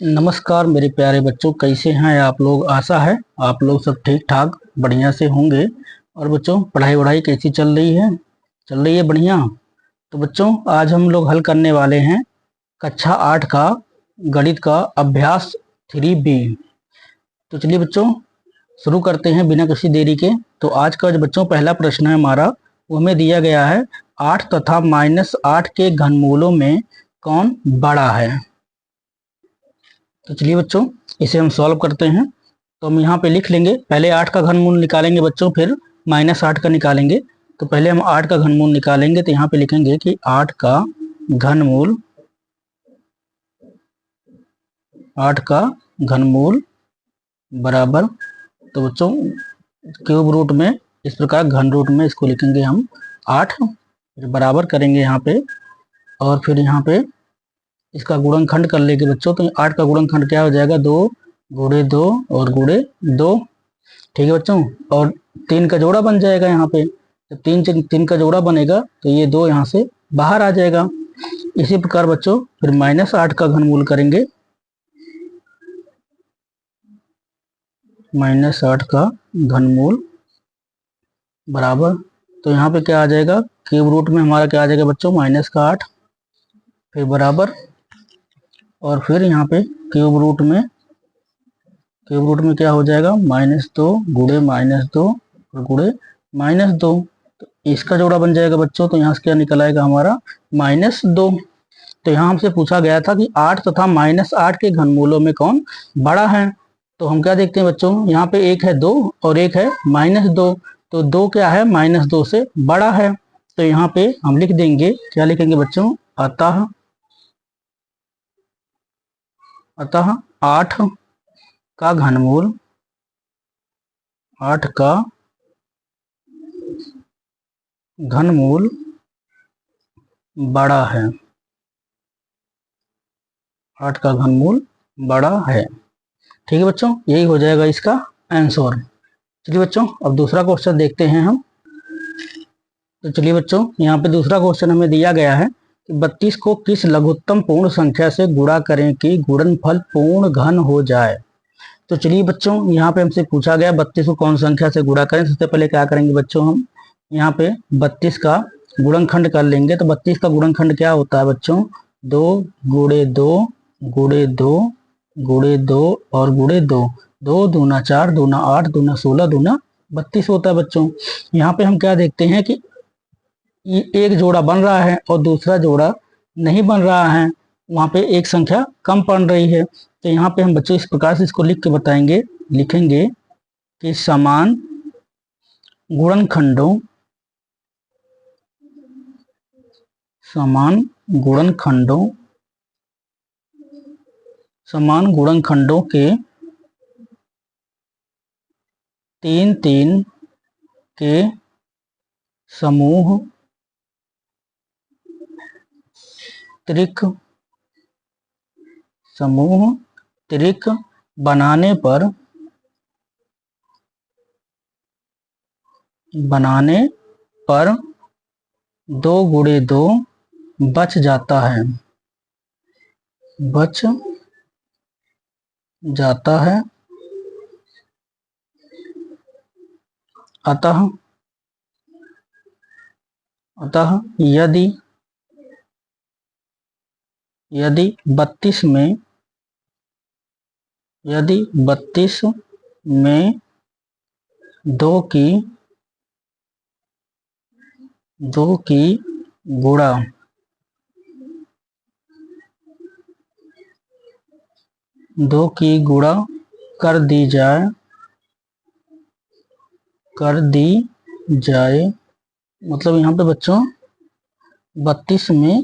नमस्कार मेरे प्यारे बच्चों, कैसे हैं आप लोग। आशा है आप लोग सब ठीक ठाक बढ़िया से होंगे। और बच्चों, पढ़ाई वढ़ाई कैसी चल रही है? चल रही है बढ़िया। तो बच्चों, आज हम लोग हल करने वाले हैं कक्षा 8 का गणित का अभ्यास 3B। तो चलिए बच्चों, शुरू करते हैं बिना किसी देरी के। तो आज का जो बच्चों पहला प्रश्न है हमारा, वो हमें दिया गया है 8 तथा -8 के घनमूलों में कौन बड़ा है। तो चलिए बच्चों, इसे हम सॉल्व करते हैं। तो हम यहाँ पे लिख लेंगे, पहले 8 का घनमूल निकालेंगे बच्चों, फिर -8 का निकालेंगे। तो पहले हम 8 का घनमूल निकालेंगे, तो यहाँ पे लिखेंगे कि 8 का घनमूल, 8 का घनमूल बराबर। तो बच्चों, क्यूब रूट में इस प्रकार, घन रूट में इसको लिखेंगे हम 8, फिर बराबर करेंगे यहाँ पे, और फिर यहाँ पे इसका गुणनखंड कर लेंगे बच्चों। तो 8 का गुणनखंड क्या हो जाएगा, 2 गुणे 2 और गुणे 2। ठीक है बच्चों, और 3 का जोड़ा बन जाएगा यहाँ पे। जब 3 का जोड़ा बनेगा तो ये 2 यहाँ से बाहर आ जाएगा। इसी प्रकार बच्चों फिर -8 का घनमूल करेंगे, -8 का घनमूल बराबर। तो यहाँ पे क्या आ जाएगा, क्यूब रूट में हमारा क्या आ जाएगा बच्चों, -8, फिर बराबर, और फिर यहाँ पे क्यूब रूट में क्या हो जाएगा, -2 गुणे -2 और गुणे -2। तो इसका जोड़ा बन जाएगा बच्चों। तो यहाँ से क्या निकल आएगा हमारा, -2। तो यहाँ हमसे पूछा गया था कि 8 तथा -8 के घनमूलों में कौन बड़ा है। तो हम क्या देखते हैं बच्चों, यहाँ पे एक है 2 और एक है -2। तो 2 क्या है, -2 से बड़ा है। तो यहाँ पे हम लिख देंगे, क्या लिखेंगे बच्चों, अतः 8 का घनमूल, 8 का घनमूल बड़ा है, 8 का घनमूल बड़ा है। ठीक है बच्चों, यही हो जाएगा इसका आंसर। चलिए बच्चों, अब दूसरा क्वेश्चन देखते हैं हम। तो चलिए बच्चों, यहाँ पे दूसरा क्वेश्चन हमें दिया गया है कि 32 को किस लघुत्तम पूर्ण संख्या से गुणा करें कि गुणनफल पूर्ण घन हो जाए। तो चलिए बच्चों, यहाँ पे हमसे पूछा गया 32 को कौन संख्या से गुणा करें। सबसे पहले क्या करेंगे बच्चों, हम यहाँ पे 32 का गुणनखंड कर लेंगे। तो 32 का गुणनखंड क्या होता है बच्चों, 2 गुणे 2 गुणे 2 गुणे 2 और गुणे 2। 2 दूना 4, दूना 8, दूना 16, दूना 32 होता है बच्चों। यहाँ पे हम क्या देखते हैं कि एक जोड़ा बन रहा है और दूसरा जोड़ा नहीं बन रहा है, वहां पे एक संख्या कम बन रही है। तो यहाँ पे हम बच्चों इस प्रकार से इसको लिख के बताएंगे, लिखेंगे कि समान गुणनखंडों, समान गुणनखंडों, समान गुणनखंडों के 3 के समूह त्रिक बनाने पर 2 गुणे 2 बच जाता है, अतः यदि 32 में 2 की गुणा कर दी जाए, मतलब यहाँ पे बच्चों 32 में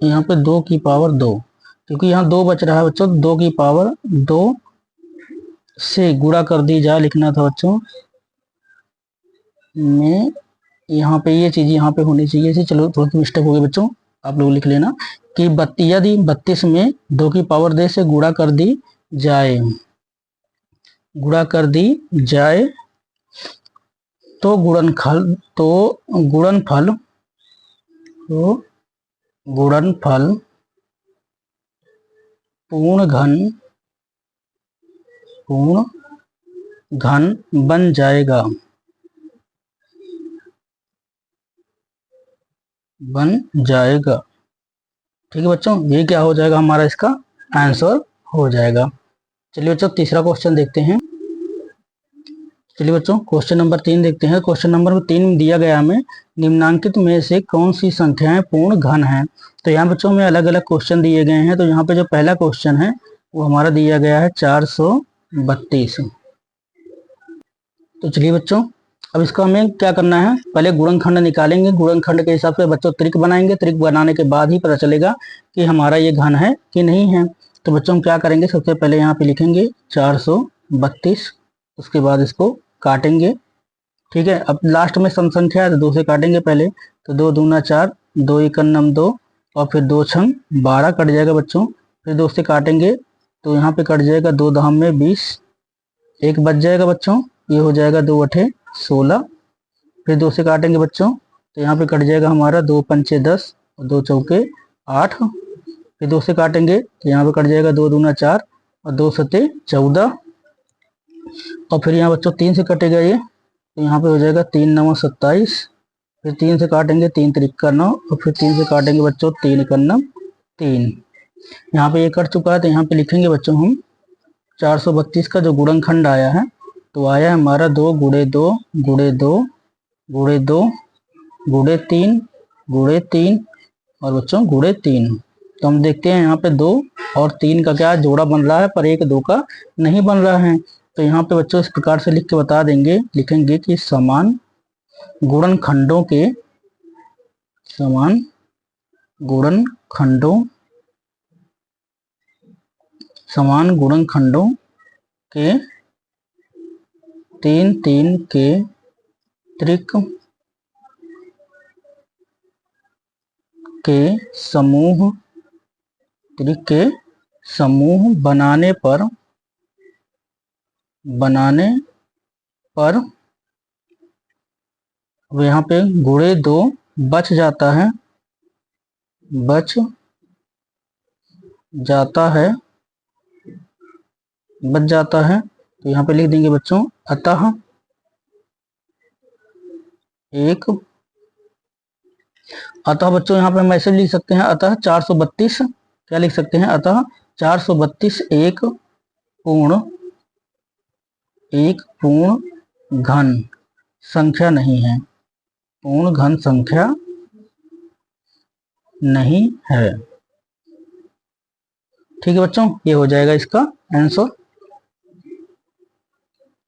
यहाँ पे 2 की पावर 2, क्योंकि यहाँ 2 बच रहा है बच्चों, 2 की पावर 2 से गुणा कर दी जाए लिखना था बच्चों में। यहाँ पे ये चीज यहाँ पे होनी चाहिए थी, चलो थोड़ी सी मिस्टेक हो गई बच्चों, आप लोग लिख लेना कि यदि 32 में 2 की पावर 2 से गुणा कर दी जाए, तो गुणनफल पूर्ण घन बन जाएगा। ठीक है बच्चों, ये क्या हो जाएगा हमारा, इसका आंसर हो जाएगा। चलिए बच्चों तीसरा क्वेश्चन देखते हैं। चलिए बच्चों क्वेश्चन नंबर 3 देखते हैं। क्वेश्चन नंबर 3 में दिया गया हमें निम्नांकित में से कौन सी संख्याएं पूर्ण घन हैं। तो यहाँ बच्चों में अलग अलग क्वेश्चन दिए गए हैं। तो यहाँ पे जो पहला क्वेश्चन है वो हमारा दिया गया है 432। तो चलिए बच्चों अब इसको हमें क्या करना है, पहले गुणनखंड निकालेंगे। गुणनखंड के हिसाब से बच्चों त्रिक बनाएंगे। त्रिक बनाने के बाद ही पता चलेगा कि हमारा ये घन है कि नहीं है। तो बच्चों हम क्या करेंगे, सबसे पहले यहाँ पे लिखेंगे 432, उसके बाद इसको काटेंगे। ठीक है, अब लास्ट में सम संख्या है तो 2 से काटेंगे पहले। तो 2 दूना 4, 2 एकम 2 और फिर 2 छंग 12 कट जाएगा बच्चों। फिर 2 से काटेंगे तो यहाँ पे कट जाएगा 2 दहम में 20, एक बच जाएगा बच्चों, ये हो जाएगा 2 अठे 16। फिर 2 से काटेंगे बच्चों तो यहाँ पे कट जाएगा हमारा 2 पंचे 10 और 2 चौके 8। फिर 2 से काटेंगे तो यहाँ पे कट जाएगा 2 दूना 4 और 2 सते 14। और फिर यहाँ बच्चों 3 से कटेगा ये, तो यहाँ पे हो जाएगा 3 9 27। फिर 3 से काटेंगे 3 त्रिक 9 और फिर 3 से काटेंगे बच्चों 3 1 3। यहाँ पे ये कट चुका है तो यहाँ पे लिखेंगे बच्चों हम 432 का जो गुणनखंड आया है तो आया हमारा 2 गुणे 2 गुणे 2 गुणे 2 गुणे 3 गुणे 3 और बच्चों गुणे 3। तो हम देखते हैं यहाँ पे 2 और 3 का क्या जोड़ा बन रहा है, पर 1 2 का नहीं बन रहा है। तो यहाँ पे बच्चों इस प्रकार से लिख के बता देंगे, लिखेंगे कि समान गुणनखंडों के 3 3 के त्रिक के समूह बनाने पर अब यहाँ पे गुणे 2 बच जाता है तो यहाँ पे लिख देंगे बच्चों अतः बच्चों यहाँ पे हम ऐसे लिख सकते हैं अतः 432, क्या लिख सकते हैं, अतः 432 एक पूर्ण घन संख्या नहीं है, पूर्ण घन संख्या नहीं है। ठीक है बच्चों, ये हो जाएगा इसका आंसर।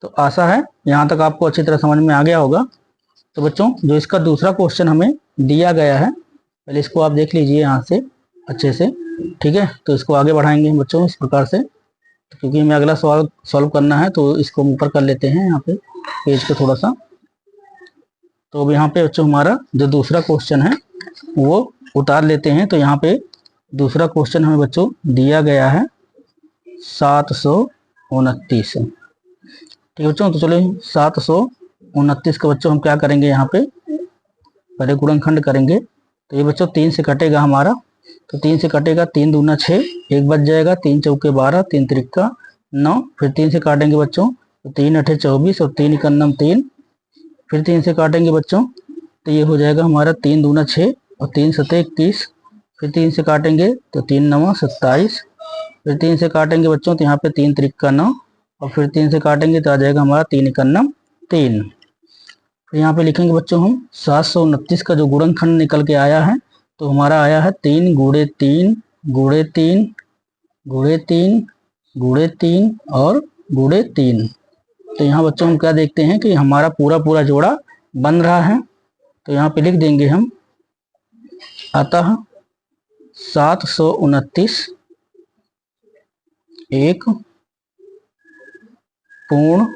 तो आशा है यहाँ तक आपको अच्छी तरह समझ में आ गया होगा। तो बच्चों जो इसका दूसरा क्वेश्चन हमें दिया गया है, पहले इसको आप देख लीजिए यहाँ से अच्छे से। ठीक है, तो इसको आगे बढ़ाएंगे बच्चों इस प्रकार से, क्योंकि हमें अगला सवाल सॉल्व करना है। तो इसको ऊपर कर लेते हैं यहाँ पे पेज को थोड़ा सा। तो अब यहाँ पे बच्चों हमारा जो दूसरा क्वेश्चन है वो उतार लेते हैं। तो यहाँ पे दूसरा क्वेश्चन हमें बच्चों दिया गया है 729। ठीक है बच्चों, तो चलो 729 का बच्चों हम क्या करेंगे, यहाँ पे पहले गुणनखंड करेंगे। तो ये बच्चों 3 से कटेगा हमारा, तो 3 से कटेगा 3 दूना 6, एक बच जाएगा, 3 चौके 12, 3 त्रिका 9। फिर 3 से काटेंगे बच्चों तो 3 अठे 24 और 3 इकन्नम 3। फिर 3 से काटेंगे बच्चों तो ये हो जाएगा हमारा 3 दूना 6 और 3 सते 21। फिर 3 से काटेंगे तो 3 9 27। फिर 3 से काटेंगे बच्चों तो यहाँ पे 3 त्रिका 9 और फिर 3 से काटेंगे तो आ जाएगा हमारा 3 इकन्नम 3। फिर यहाँ पे लिखेंगे बच्चों हम 729 का जो गुणनखंड निकल के आया है तो हमारा आया है 3 गुणे 3 गुणे 3 गुणे 3 गुणे 3 और गुणे 3। तो यहाँ बच्चों हम क्या देखते हैं कि हमारा पूरा जोड़ा बन रहा है। तो यहाँ पे लिख देंगे हम अतः 729 एक पूर्ण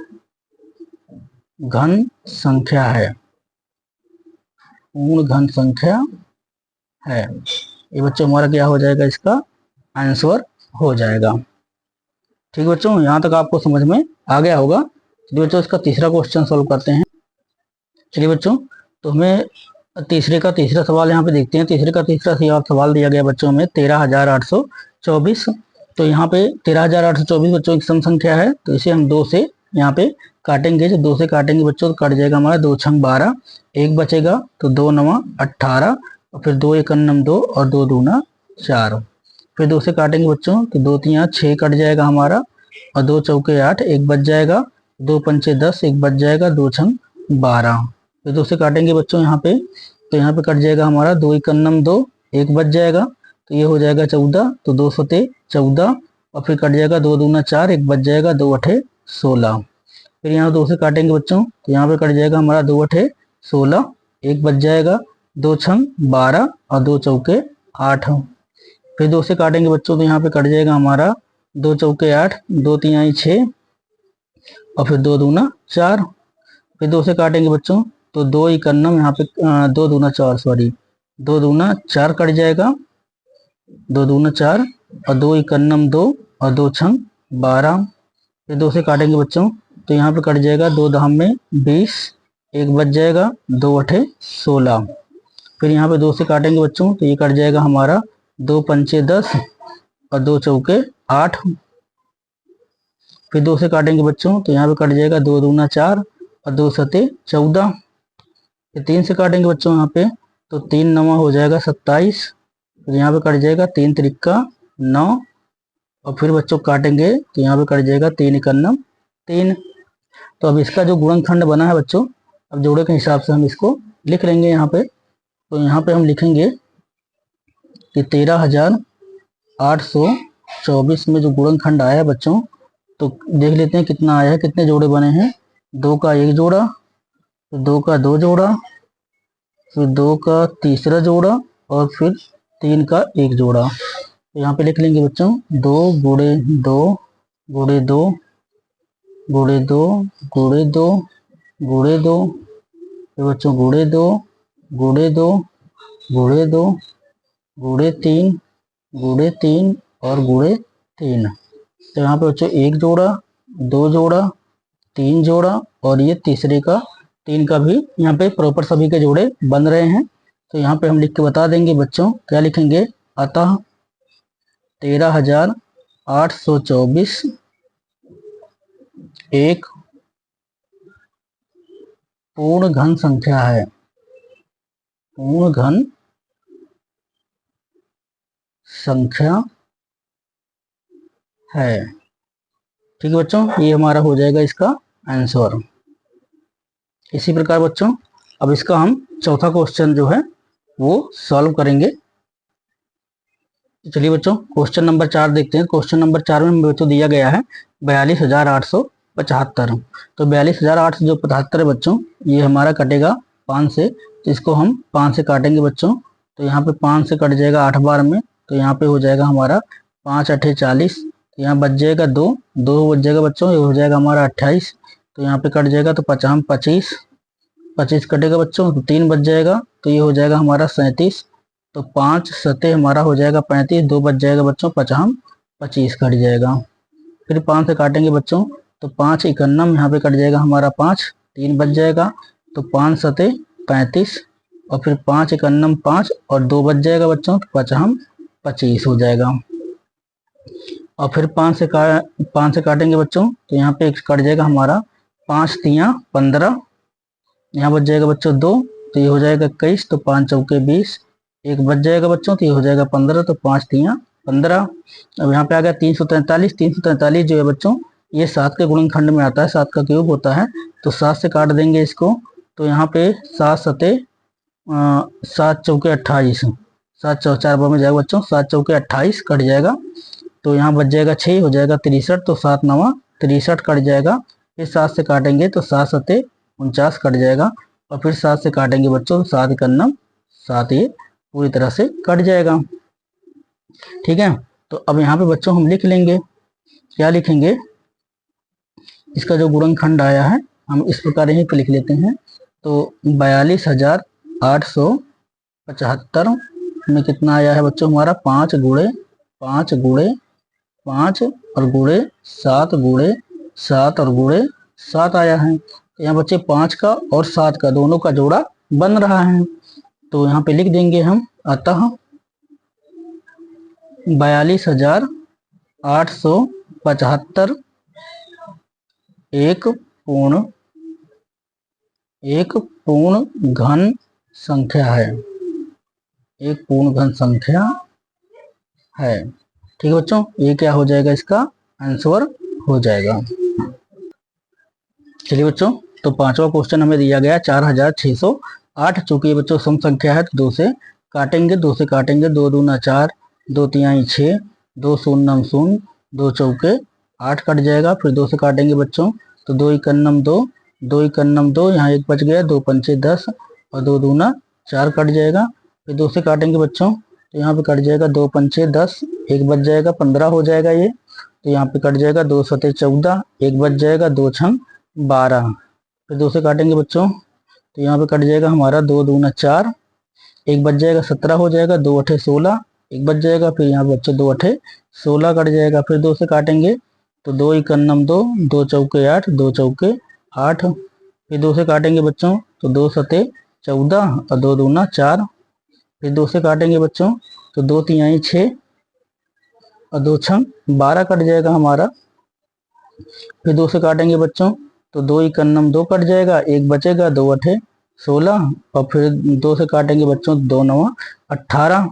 घन संख्या है, पूर्ण घन संख्या है। ये बच्चों हमारा क्या हो जाएगा, इसका आंसर हो जाएगा। ठीक बच्चों, यहाँ तक आपको समझ में आ गया होगा। चलिए बच्चों इसका तीसरा क्वेश्चन सॉल्व करते हैं। चलिए बच्चों, तो हमें तीसरे का तीसरा सवाल यहाँ पे देखते हैं। तीसरे का तीसरा सवाल दिया गया बच्चों में 13,824। तो यहाँ पे 13,824 बच्चों की सम संख्या है, तो इसे हम 2 से यहाँ पे काटेंगे। जब 2 से काटेंगे बच्चों तो कट जाएगा हमारा 2 छंग 12, 1 बचेगा तो 2 9 18, और फिर 2 1 9 2 और 2 दूना 4। फिर 2 से काटेंगे बच्चों तो 2 3 6 कट जाएगा हमारा, और 2 चौके 8, 1 बच जाएगा, 2 पंचे 10, 1 बच जाएगा, 2 छंग 12। फिर 2 से काटेंगे बच्चों यहाँ पे, तो यहाँ पे कट जाएगा हमारा 2 1 9 2, 1 बच जाएगा, तो ये हो जाएगा 14, तो 2 सते 14, और फिर कट जाएगा 2 दूना 4, 1 बच जाएगा, 2 अठे 16। फिर यहाँ 2 से काटेंगे बच्चों तो यहाँ पे कट जाएगा हमारा 2 अठे 16, 1 बच जाएगा, 2 छंग 12 और 2 चौके 8। फिर 2 से काटेंगे बच्चों तो यहाँ पे कट जाएगा हमारा 2 चौके 8, 2 3 6, और फिर 2 दूना 4। फिर 2 से काटेंगे बच्चों तो 2 इकन्नम यहाँ पे 2 दूना 4, सॉरी 2 दूना 4 कट जाएगा, 2 दूना 4, और 2 इकन्नम 2 और 2 छंग 12। फिर 2 से काटेंगे बच्चों तो यहाँ पे कट जाएगा 2 दहम में 20, 1 बच जाएगा, 2 अठे 16। फिर यहाँ पे 2 से काटेंगे बच्चों तो ये कट जाएगा हमारा 2 पंचे 10 और 2 चौके 8। फिर 2 से काटेंगे बच्चों तो यहाँ पे कट जाएगा 2 दूना 4 और 2 सते 14। फिर 3 से काटेंगे बच्चों यहाँ पे तो 3 9 हो जाएगा 27। फिर यहाँ पे कट जाएगा 3 त्रिक्का 9, और फिर बच्चों काटेंगे तो यहाँ पे कट जाएगा 3 इकन्नम 3। तो अब इसका जो गुणनखंड बना है बच्चों, अब जोड़े के हिसाब से हम इसको लिख लेंगे यहाँ पे। तो यहाँ पे हम लिखेंगे कि 13,824 में जो गुणनखंड आया है बच्चों, तो देख लेते हैं कितना आया है, कितने जोड़े बने हैं। 2 का 1 जोड़ा, फिर 2 का 2 जोड़ा, फिर 2 का तीसरा जोड़ा, और फिर 3 का 1 जोड़ा। तो यहाँ पे लिख लेंगे बच्चों 2 गुणे 2 गुणे 2 गुणे 2 गुणे 2 गुणे 2, फिर बच्चों गुणे 2 गुणे 2 गुणे 2 गुणे 3 गुणे 3 और गुणे 3। तो यहाँ पे बच्चों 1 जोड़ा, 2 जोड़ा, 3 जोड़ा, और ये तीसरे का 3 का भी यहाँ पे प्रॉपर सभी के जोड़े बन रहे हैं। तो यहाँ पे हम लिख के बता देंगे बच्चों, क्या लिखेंगे, अतः 13,824 एक पूर्ण घन संख्या है, पूर्ण घन संख्या है। ठीक है बच्चों, ये हमारा हो जाएगा इसका आंसर। इसी प्रकार बच्चों अब इसका हम चौथा क्वेश्चन जो है वो सॉल्व करेंगे। चलिए बच्चों क्वेश्चन नंबर 4 देखते हैं। क्वेश्चन नंबर 4 में बच्चों दिया गया है 42,875। तो 42,875 है बच्चों, ये हमारा कटेगा 5 से, तो इसको हम 5 से काटेंगे बच्चों। तो यहाँ पे 5 से कट जाएगा 8 बार में, तो यहाँ पे हो जाएगा हमारा 5 अठे 40, तो यहाँ बच जाएगा 2 बच जाएगा बच्चों, ये हो जाएगा हमारा 28। तो यहाँ पे कट जाएगा तो 25 25 कटेगा बच्चों, तो 3 बच जाएगा, तो ये हो जाएगा हमारा 37। तो 5 सते हमारा हो जाएगा 35, 2 बच जाएगा बच्चों, 25 कट जाएगा। फिर 5 से काटेंगे बच्चों तो 5 इकन्नम यहाँ पे कट जाएगा हमारा 5, 3 बच जाएगा, तो 5 सते 35, और फिर 5 इकन्नम 5 और 2 बच जाएगा बच्चों, तो 25 हो जाएगा। और फिर 5 से काटेंगे बच्चों तो यहाँ पे कट जाएगा हमारा 5 तियाँ 15, यहाँ बच जाएगा बच्चों 2, तो ये हो जाएगा 21, तो 5 चौके 20, 1 बच जाएगा बच्चों, तो ये हो जाएगा 15, तो 5 तियाँ 15। अब यहाँ पे आ गया 343। 343 जो है बच्चों ये 7 के गुणनखंड में आता है, 7 का क्यूब होता है, तो 7 से काट देंगे इसको। तो यहाँ पे 7 सते 7 चौके 28, 7 4 बार में जाएगा बच्चों, 7 चौके 28 कट जाएगा, तो यहाँ बच जाएगा 6, हो जाएगा 63, तो 7 9 63 कट जाएगा। फिर 7 से काटेंगे तो 7 सते 49 कट जाएगा, और फिर 7 से काटेंगे बच्चों तो 7 इकन्नम 7, ये पूरी तरह से कट जाएगा। ठीक है, तो अब यहाँ पे बच्चों हम लिख लेंगे, क्या लिखेंगे, इसका जो गुणनखंड आया है हम इस प्रकार यहीं पे लिख लेते हैं। तो 42,875 में कितना आया है बच्चों हमारा 5 गुणे 5 गुणे 5 और गुणे 7 गुणे 7 और गुणे 7 आया है। तो यहाँ बच्चे 5 का और 7 का दोनों का जोड़ा बन रहा है, तो यहाँ पे लिख देंगे हम, अतः 42,875 875 एक पूर्ण घन संख्या है, एक पूर्ण घन संख्या है। ठीक है बच्चों, ये क्या हो जाएगा, इसका आंसर हो जाएगा। चलिए बच्चों, तो पांचवा क्वेश्चन हमें दिया गया 4608। चूंकि ये बच्चों सम संख्या है तो दो से काटेंगे, दो दूना 4, दो तिहाई 6, दो शून्यम 0, दो चौके 8 कट जाएगा। फिर दो से काटेंगे बच्चों तो दो इकन्नम 2, दो इकन्नम 2, यहाँ एक बच गया, दो पंचे 10 और दो दूना 4 कट जाएगा। फिर दो से काटेंगे बच्चों तो यहाँ पे कट जाएगा, दो पंचे 10, एक बच जाएगा, 15 हो जाएगा ये। तो यहाँ पे कट जाएगा, दो सते 14, एक बच जाएगा, दो छम 12। फिर दो से काटेंगे बच्चों तो यहाँ पे कट जाएगा हमारा, दो दूना 4, एक बच जाएगा, 17 हो जाएगा, दो अठे 16, एक बच जाएगा। फिर यहाँ पे बच्चों दो अठे 16 कट जाएगा। फिर दो से काटेंगे तो दो इकन्नम 2, दो चौके 8, दो चौके 8। फिर दो से काटेंगे बच्चों तो दो सते 14 और दो दूना 4। फिर दो से काटेंगे बच्चों तो दो तिहाई 6 और दो छम 12 कट जाएगा हमारा। फिर दो से काटेंगे बच्चों तो दो इकन्नम 2 कट जाएगा, एक बचेगा, दो अठे 16 और फिर दो से काटेंगे बच्चों दो नवा 18।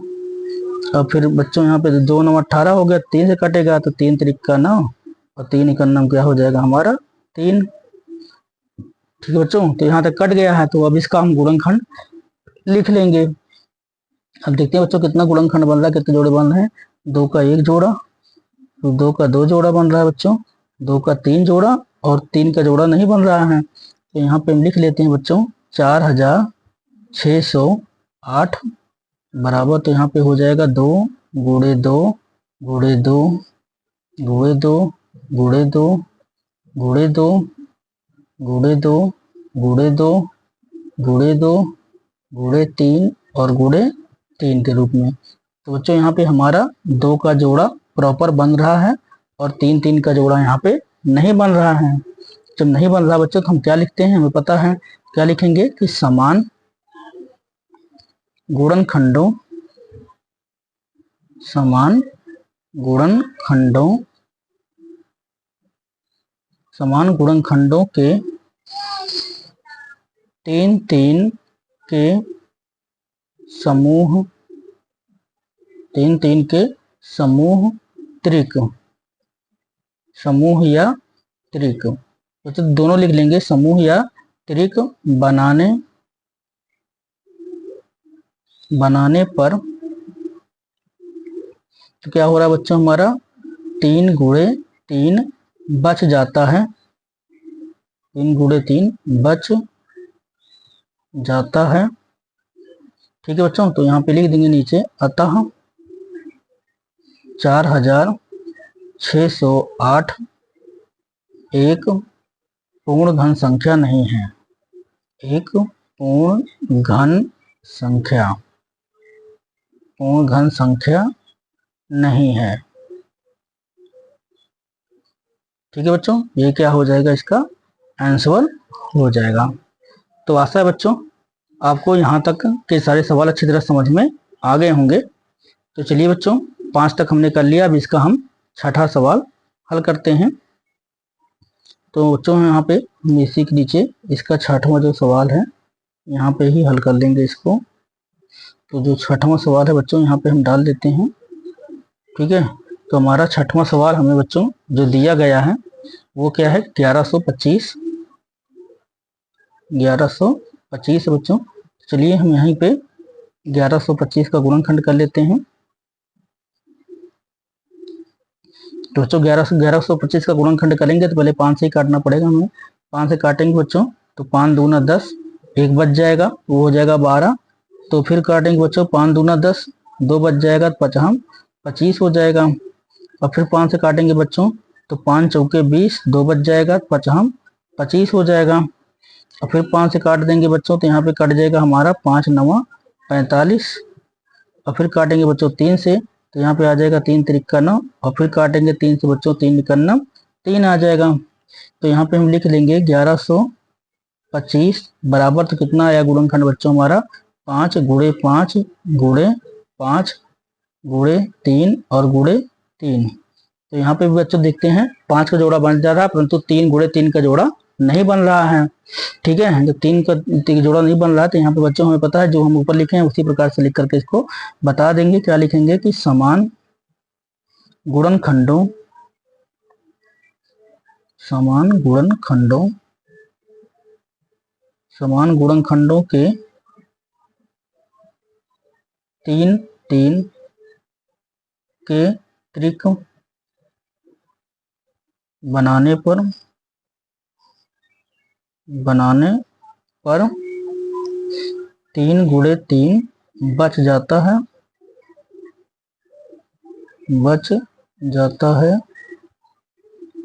और फिर बच्चों यहाँ पे दो नवा 18 हो गया, तीन से कटेगा तो तीन तिरिक्का 9 और तीन इकन्नम क्या हो जाएगा हमारा 3। ठीक है बच्चों, तो यहाँ तक कट गया है, तो अब इसका हम गुणनखंड लिख लेंगे। अब देखते हैं बच्चों कितना गुणनखंड बन रहा है, कितने जोड़े बन रहे हैं। दो का एक जोड़ा, तो दो का दो जोड़ा बन रहा है बच्चों, दो का तीन जोड़ा और तीन का जोड़ा नहीं बन रहा है। तो यहाँ पे हम लिख लेते हैं बच्चों 4608 बराबर, तो यहाँ पे हो जाएगा 2 गुणे 2 गुणे 2 गुणे 2 गुणे 2 गुणे 2 गुणे 2 गुणे 2 गुणे 2 गुणे 3 और गुणे 3 के रूप में। तो बच्चों यहाँ पे हमारा दो का जोड़ा प्रॉपर बन रहा है और तीन तीन का जोड़ा यहाँ पे नहीं बन रहा है। जब नहीं बन रहा बच्चों तो हम क्या लिखते हैं, हमें पता है क्या लिखेंगे कि समान गुणनखंडों, समान गुणनखंडों, समान गुणनखंडों के तीन तीन के समूह, तीन तीन के समूह त्रिक, समूह या त्रिक, तो दोनों लिख लेंगे, समूह या त्रिक बनाने पर तो क्या हो रहा है बच्चों, हमारा 3 गुणे 3 बच जाता है, 3 गुणे 3 बच जाता है। ठीक है बच्चों, तो यहाँ पे लिख देंगे नीचे, अतः 4608 एक पूर्ण घन संख्या नहीं है, एक पूर्ण घन संख्या, पूर्ण घन संख्या नहीं है। ठीक है बच्चों, ये क्या हो जाएगा, इसका आंसर हो जाएगा। तो आशा है बच्चों आपको यहाँ तक के सारे सवाल अच्छी तरह समझ में आ गए होंगे। तो चलिए बच्चों 5 तक हमने कर लिया, अब इसका हम छठा सवाल हल करते हैं। तो बच्चों यहाँ पे हम इसी के नीचे इसका छठवां जो सवाल है यहाँ पे ही हल कर लेंगे इसको। तो जो छठवां सवाल है बच्चों यहाँ पे हम डाल देते हैं। ठीक है, तो हमारा छठवां सवाल हमें बच्चों जो दिया गया है वो क्या है, 1125 बच्चों। चलिए हम यहीं पे 1125 का गुणनखंड कर लेते हैं। तो बच्चों 1125 का गुणनखंड करेंगे तो पहले 5 से ही काटना पड़ेगा हमें। 5 से काटेंगे बच्चों तो 5 दूना 10, एक बच जाएगा वो हो जाएगा 12। तो फिर काटेंगे बच्चों 5 दूना 10, दो बच जाएगा तो 25 हो जाएगा। और फिर 5 से काटेंगे बच्चों तो 5 चौके 20, दो बच जाएगा तो 25 हो जाएगा। और फिर 5 से काट देंगे बच्चों तो यहाँ पे कट जाएगा हमारा 5 नवा 45। और फिर काटेंगे बच्चों 3 से तो यहाँ पे आ जाएगा 3 तिरिक्का 9। और फिर काटेंगे 3 से बच्चों 3 इकन्नम 3 आ जाएगा। तो यहाँ पे हम लिख लेंगे 1125 बराबर, तो कितना आया गुणनखंड बच्चों हमारा, 5 गुणे 5 गुणे 5 गुणे 3 और गुणे 3। तो यहाँ पे भी बच्चों देखते हैं 5 का जोड़ा बन जा रहा है, परंतु 3 गुणे 3 का जोड़ा नहीं बन रहा है। ठीक है, जब 3 का जोड़ा नहीं बन रहा है तो यहाँ पे बच्चों हमें पता है जो हम ऊपर लिखे हैं उसी प्रकार से लिख करके इसको बता देंगे। क्या लिखेंगे कि समान गुणनखंडों के 3 के त्रिक बनाने पर 3 गुणे 3 बच जाता है।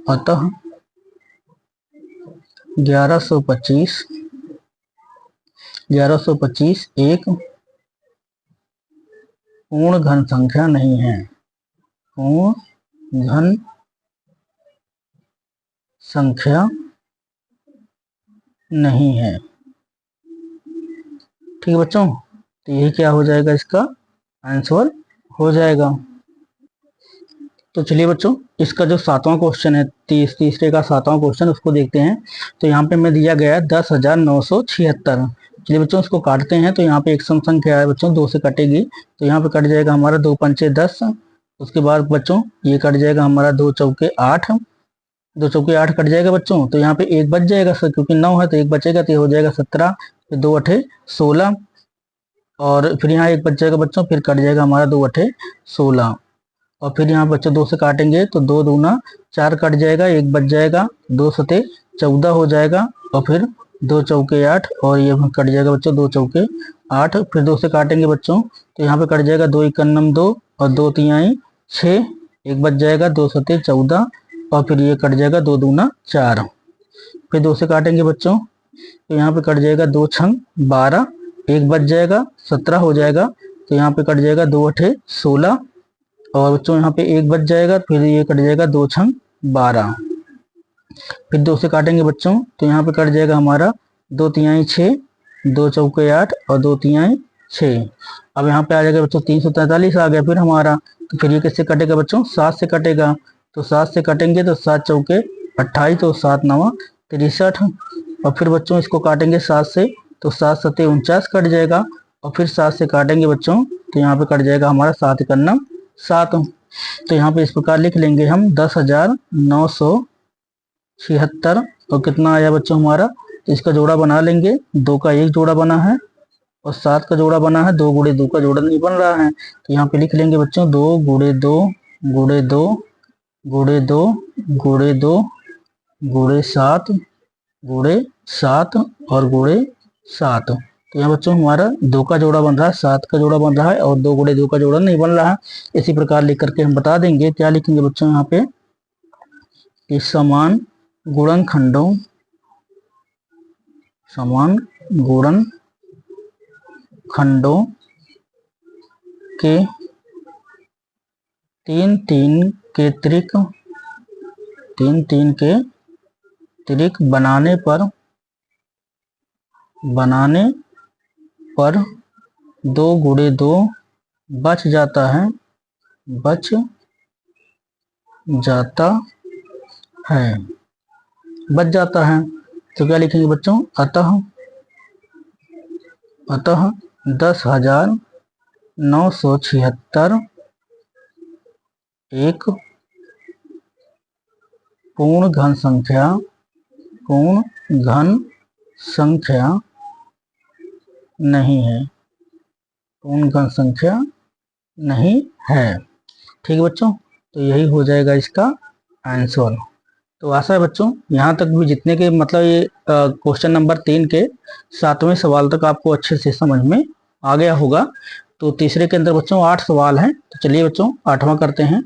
अतः 1125 एक पूर्ण घन संख्या नहीं है। पूर्ण घन संख्या नहीं है। ठीक है बच्चों, तो यही क्या हो जाएगा, इसका आंसर हो जाएगा। तो चलिए बच्चों, इसका जो 7वां क्वेश्चन है, तीसरे का 7वां क्वेश्चन, उसको देखते हैं। तो यहाँ पे मैं दिया गया है 10,976। चलिए बच्चों, इसको काटते हैं। तो यहाँ पे एक सम संख्या है बच्चों, 2 से कटेगी, तो यहाँ पे कट जाएगा हमारा 2 पंचे 10। उसके बाद बच्चों ये कट जाएगा हमारा 2 चौके 8, 2 चौके 8 कट जाएगा बच्चों। तो यहाँ पे एक बच जाएगा सर, क्योंकि 9 है तो एक बचेगा, तो ये हो जाएगा 17, फिर 2 अठे 16, और फिर यहाँ एक बच जाएगा बच्चों, फिर कट जाएगा हमारा 2 अठे 16, और फिर यहाँ बच्चों 2 से काटेंगे तो 2 दूना 4 कट जाएगा, एक बच जाएगा, 2 सते 14 हो जाएगा, और फिर 2 चौके 8, और ये कट जाएगा बच्चों 2 चौके 8, फिर 2 से काटेंगे बच्चों तो यहाँ पे कट जाएगा 2 इक्यानम 2, और 2 तिहाई 6, एक बच जाएगा, 2 सते 14, और फिर ये कट जाएगा 2 दूना 4, फिर 2 से काटेंगे बच्चों तो यहाँ पे कट जाएगा 2 छंग 12, एक बच जाएगा, 17 हो जाएगा, तो यहाँ पे कट जाएगा 2 अठे 16, और बच्चों यहाँ पे एक बच जाएगा, फिर ये कट जाएगा 2 छंग 12, फिर 2 से काटेंगे बच्चों तो यहाँ पे कट जाएगा हमारा 2 तिहाई 6, 2 चौके 8, और 2 तिहाई 6। अब यहाँ पे आ जाएगा बच्चों 343 आ गया फिर हमारा, तो फिर ये किससे कटेगा बच्चों, 7 से कटेगा, तो 7 से कटेंगे तो 7 चौके 28, तो 7 नवा 63, और फिर बच्चों इसको काटेंगे 7 से तो 7 सते 49 कट जाएगा, और फिर 7 से काटेंगे बच्चों तो यहाँ पे कट जाएगा हमारा 7 इक्यानम 7। तो यहाँ पे इस प्रकार लिख लेंगे हम 10,976, और कितना आया बच्चों हमारा, तो इसका जोड़ा बना लेंगे, 2 का एक जोड़ा बना है और 7 का जोड़ा बना है, 2 गुणे 2 का जोड़ा नहीं बन रहा है, तो यहाँ पे लिख लेंगे बच्चों 2 गुणे 2 गुणे 2 गुणे 2 गुणे 2 गुणे 7 गुणे 7 और गुणे 7। तो यहाँ बच्चों हमारा 2 का जोड़ा बन रहा है, 7 का जोड़ा बन रहा है, और 2 गुणे 2 का जोड़ा नहीं बन रहा है। इसी प्रकार लिख करके हम बता देंगे। क्या लिखेंगे बच्चों यहाँ पे कि समान गुणनखंडों के 3 के त्रिक बनाने पर 2 गुणे 2 बच जाता है। बच जाता है। तो क्या लिखेंगे बच्चों, अतः 10,976 एक पूर्ण घन संख्या नहीं है। पूर्ण घन संख्या नहीं है। ठीक है बच्चों, तो यही हो जाएगा इसका आंसर। तो आशा है बच्चों यहाँ तक भी जितने के मतलब ये क्वेश्चन नंबर 3 के 7वें सवाल तक आपको अच्छे से समझ में आ गया होगा। तो तीसरे के अंदर बच्चों 8 सवाल हैं, तो चलिए बच्चों 8वां करते हैं।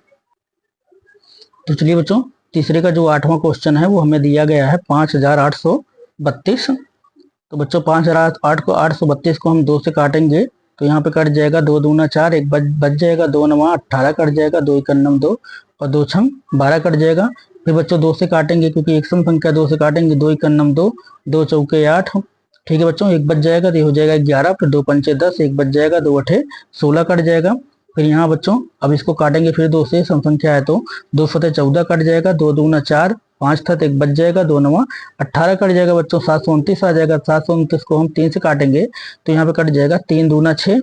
तो चलिए बच्चों तीसरे का जो 8वां क्वेश्चन है वो हमें दिया गया है 5,832। तो बच्चों 5,832 को हम 2 से काटेंगे तो यहाँ पे कट जाएगा 2 दूना 4, एक बच जाएगा, 2 नवा 18 कट जाएगा, 2 इक्यानम 2 और 2 छम 12 कट जाएगा। फिर बच्चों 2 से काटेंगे क्योंकि एक सम संख्या, 2 से काटेंगे, 2 इक्यानम 2, 2 चौके 8। ठीक है बच्चों, एक बच जाएगा तो ये हो जाएगा 11, फिर 2 पंचे 10, एक बच जाएगा, 2 अठे 16 कट जाएगा। फिर यहाँ बच्चों अब इसको काटेंगे फिर 2 से, सम संख्या है तो 2 फते 14 कट जाएगा, 2 दूना 4, 5 था 1 बच जाएगा, 2 नवा 18 कट जाएगा बच्चों, 729 आ जाएगा। 729 को हम 3 से काटेंगे तो यहाँ पे कट जाएगा 3 दूना 6,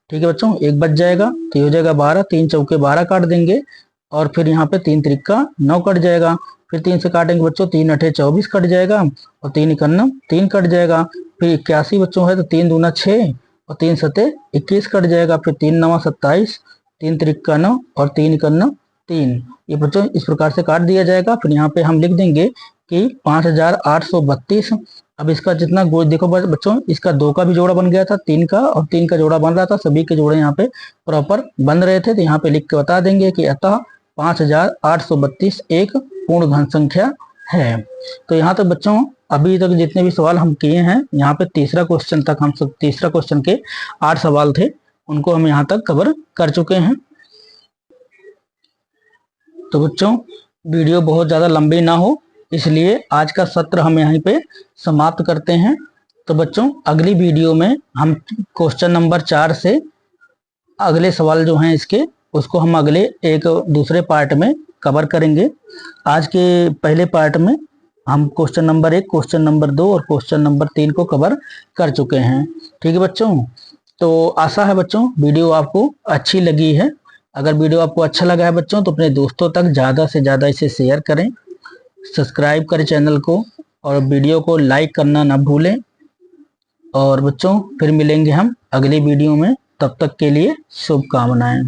ठीक है बच्चों, 1 बच जाएगा तो ये हो जाएगा 12, 3 चौके 12 काट देंगे और फिर यहाँ पे 3 त्रिका 9 कट जाएगा। फिर 3 से काटेंगे बच्चों, 3 अठे 24 कट जाएगा और 3 इक्यावन 3 कट जाएगा। फिर 81 बच्चों है तो 3 दूना 6 और 3 सते 21 कट जाएगा। फिर 3 नवा 27, 3 त्रिका 9 और 3 इक्यावन 3, ये बच्चों इस प्रकार से काट दिया जाएगा। फिर यहाँ पे हम लिख देंगे कि 5832। अब इसका जितना देखो बच्चों, इसका 2 का भी जोड़ा बन गया था, 3 का और 3 का जोड़ा बन रहा था, सभी के जोड़े यहाँ पे प्रॉपर बन रहे थे। तो यहाँ पे लिख के बता देंगे कि अतः 5832 एक पूर्ण घन संख्या है। तो यहाँ तक बच्चों अभी तक जितने भी सवाल हम किए हैं, यहाँ पे तीसरा क्वेश्चन तक हम सब, तीसरा क्वेश्चन के 8 सवाल थे, उनको हम यहाँ तक कवर कर चुके हैं। तो बच्चों वीडियो बहुत ज़्यादा लंबी ना हो इसलिए आज का सत्र हम यहीं पे समाप्त करते हैं। तो बच्चों अगली वीडियो में हम क्वेश्चन नंबर 4 से अगले सवाल जो हैं इसके, उसको हम अगले एक दूसरे पार्ट में कवर करेंगे। आज के पहले पार्ट में हम क्वेश्चन नंबर 1, क्वेश्चन नंबर 2 और क्वेश्चन नंबर 3 को कवर कर चुके हैं। ठीक है बच्चों, तो आशा है बच्चों वीडियो आपको अच्छी लगी है। अगर वीडियो आपको अच्छा लगा है बच्चों तो अपने दोस्तों तक ज़्यादा से ज़्यादा इसे शेयर करें, सब्सक्राइब करें चैनल को और वीडियो को लाइक करना ना भूलें। और बच्चों फिर मिलेंगे हम अगली वीडियो में, तब तक के लिए शुभकामनाएं।